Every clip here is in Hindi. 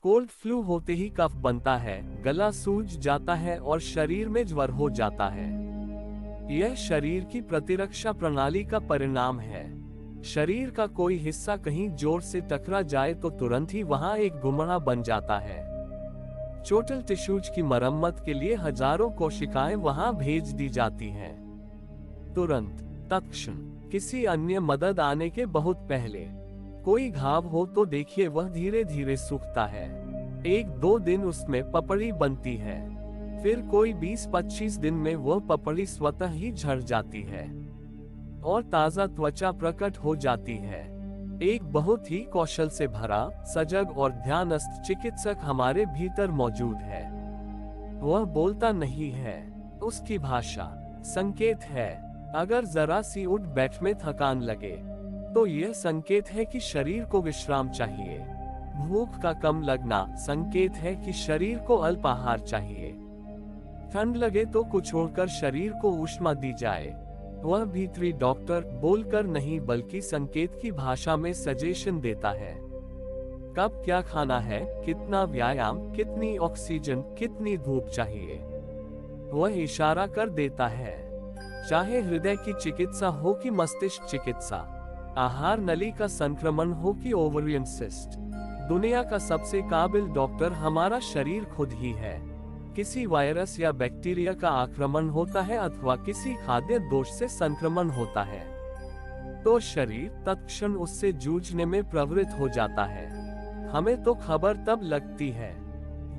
कोल्ड फ्लू होते ही कफ बनता है, गला सूज जाता है और शरीर में ज्वर हो जाता है। यह शरीर की प्रतिरक्षा प्रणाली का परिणाम है। शरीर का कोई हिस्सा कहीं जोर से टकरा जाए तो तुरंत ही वहां एक गुमड़ा बन जाता है। चोटल टिश्यूज की मरम्मत के लिए हजारों कोशिकाएं वहां भेज दी जाती हैं। तुरंत, तत्क्षण, किसी अन्य मदद आने के बहुत पहले। कोई घाव हो तो देखिए वह धीरे धीरे सूखता है। 1-2 दिन उसमें पपड़ी बनती है, फिर कोई 20-25 दिन में वह पपड़ी स्वतः ही झड़ जाती है और ताजा त्वचा प्रकट हो जाती है। एक बहुत ही कौशल से भरा, सजग और ध्यानस्थ चिकित्सक हमारे भीतर मौजूद है। वह बोलता नहीं है, उसकी भाषा संकेत है। अगर जरा सी उठ बैठ में थकान लगे तो यह संकेत है कि शरीर को विश्राम चाहिए। भूख का कम लगना संकेत है कि शरीर को अल्प आहार चाहिए। ठंड लगे तो कुछ ओढ़कर शरीर को ऊष्मा दी जाए। वह भीतरी डॉक्टर बोलकर नहीं बल्कि संकेत की भाषा में सजेशन देता है। कब क्या खाना है, कितना व्यायाम, कितनी ऑक्सीजन, कितनी धूप चाहिए, वह इशारा कर देता है। चाहे हृदय की चिकित्सा हो कि मस्तिष्क चिकित्सा, आहार नली का संक्रमण हो कि ओवरियन सिस्ट, दुनिया का सबसे काबिल डॉक्टर हमारा शरीर खुद ही है। किसी वायरस या बैक्टीरिया का आक्रमण होता है अथवा किसी खाद्य दोष से संक्रमण होता है तो शरीर तत्क्षण उससे जूझने में प्रवृत्त हो जाता है। हमें तो खबर तब लगती है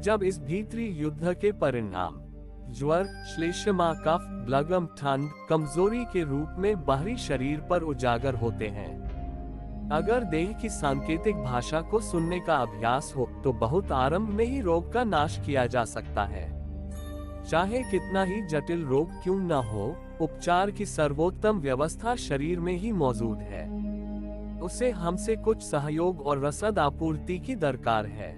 जब इस भीतरी युद्ध के परिणाम ज्वर, श्लेष्मा, कफ, ब्लगम, ठंड, कमजोरी के रूप में बाहरी शरीर पर उजागर होते हैं। अगर देह की सांकेतिक भाषा को सुनने का अभ्यास हो तो बहुत आरंभ में ही रोग का नाश किया जा सकता है। चाहे कितना ही जटिल रोग क्यों न हो, उपचार की सर्वोत्तम व्यवस्था शरीर में ही मौजूद है। उसे हमसे कुछ सहयोग और रसद आपूर्ति की दरकार है।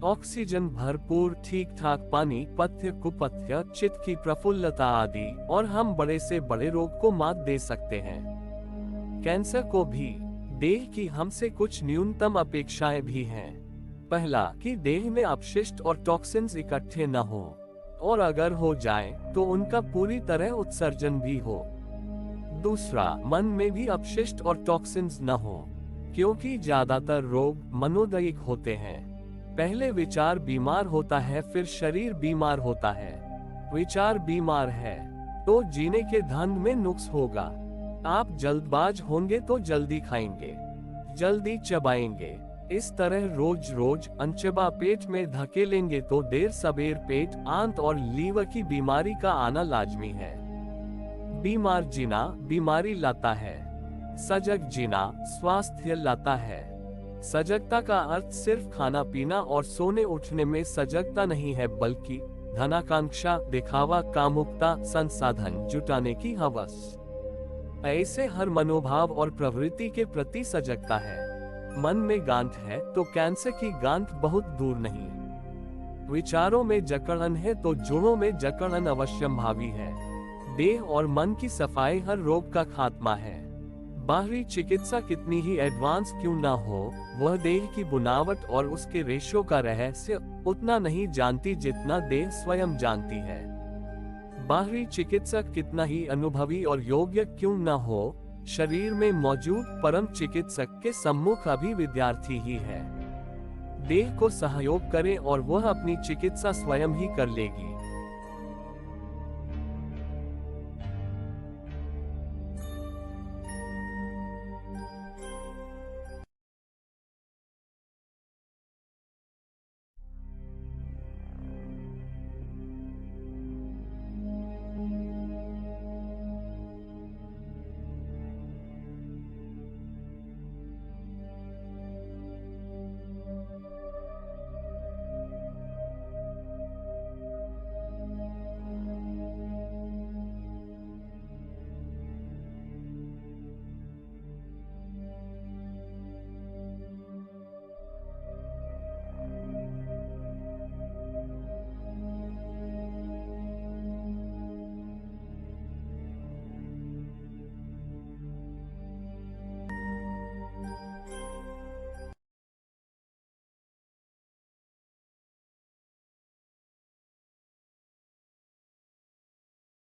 ऑक्सीजन भरपूर, ठीक ठाक पानी, पथ्य कुपथ्य, चित्त की प्रफुल्लता आदि, और हम बड़े से बड़े रोग को मात दे सकते हैं। कैंसर को भी। देह की हमसे कुछ न्यूनतम अपेक्षाएं भी हैं। पहला, कि देह में अपशिष्ट और टॉक्सिन्स इकट्ठे न हो, और अगर हो जाए तो उनका पूरी तरह उत्सर्जन भी हो। दूसरा, मन में भी अपशिष्ट और टॉक्सिन्स न हो, क्योंकि ज्यादातर रोग मनोदयिक होते हैं। पहले विचार बीमार होता है, फिर शरीर बीमार होता है। विचार बीमार है तो जीने के ढंग में नुक्स होगा। आप जल्दबाज होंगे तो जल्दी खाएंगे, जल्दी चबाएंगे। इस तरह रोज रोज अनचबा पेट में धकेलेंगे तो देर सबेर पेट, आंत और लीवर की बीमारी का आना लाजमी है। बीमार जीना बीमारी लाता है, सजग जीना स्वास्थ्य लाता है। सजगता का अर्थ सिर्फ खाना पीना और सोने उठने में सजगता नहीं है, बल्कि धनाकांक्षा, दिखावा, कामुकता, संसाधन जुटाने की हवस, ऐसे हर मनोभाव और प्रवृत्ति के प्रति सजगता है। मन में गांठ है तो कैंसर की गांठ बहुत दूर नहीं। विचारों में जकड़न है तो जोड़ों में जकड़न अवश्यंभावी है। देह और मन की सफाई हर रोग का खात्मा है। बाहरी चिकित्सा कितनी ही एडवांस क्यों ना हो, वह देह की बुनावट और उसके रेशों का रहस्य उतना नहीं जानती जितना देह स्वयं जानती है। बाहरी चिकित्सक कितना ही अनुभवी और योग्य क्यों न हो, शरीर में मौजूद परम चिकित्सक के सम्मुख अभी विद्यार्थी ही है। देह को सहयोग करें और वह अपनी चिकित्सा स्वयं ही कर लेगी।